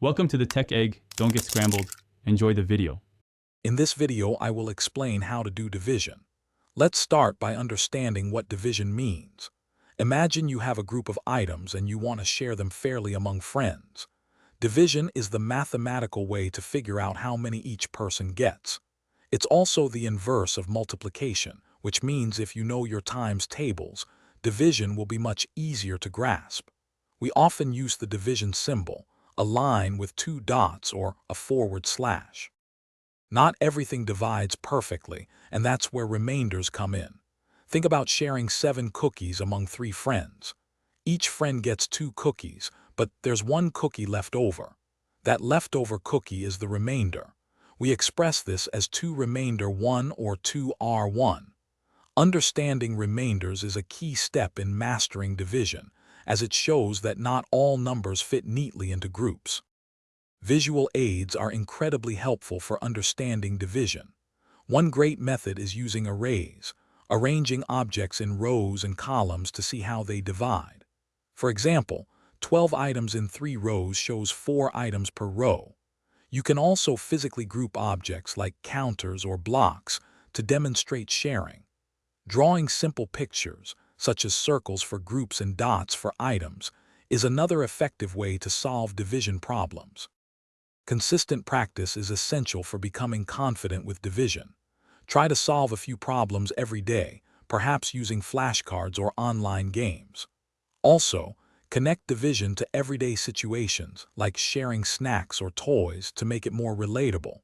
Welcome to the Tech Egg. Don't get scrambled. Enjoy the video. In this video, I will explain how to do division. Let's start by understanding what division means. Imagine you have a group of items and you want to share them fairly among friends. Division is the mathematical way to figure out how many each person gets. It's also the inverse of multiplication, which means if you know your times tables, division will be much easier to grasp. We often use the division symbol, a line with two dots or a forward slash. Not everything divides perfectly, and that's where remainders come in. Think about sharing 7 cookies among 3 friends. Each friend gets 2 cookies, but there's 1 cookie left over. That leftover cookie is the remainder. We express this as 2 remainder 1 or 2R1. Understanding remainders is a key step in mastering division, as it shows that not all numbers fit neatly into groups. Visual aids are incredibly helpful for understanding division. One great method is using arrays, arranging objects in rows and columns to see how they divide. For example, 12 items in 3 rows shows 4 items per row. You can also physically group objects like counters or blocks to demonstrate sharing. Drawing simple pictures, such as circles for groups and dots for items, is another effective way to solve division problems. Consistent practice is essential for becoming confident with division. Try to solve a few problems every day, perhaps using flashcards or online games. Also, connect division to everyday situations, like sharing snacks or toys, to make it more relatable.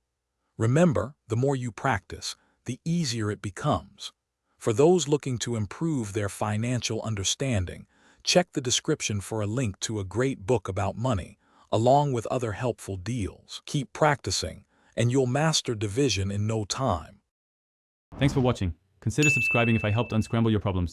Remember, the more you practice, the easier it becomes. For those looking to improve their financial understanding, check the description for a link to a great book about money, along with other helpful deals. Keep practicing, and you'll master division in no time. Thanks for watching. Consider subscribing if I helped unscramble your problems.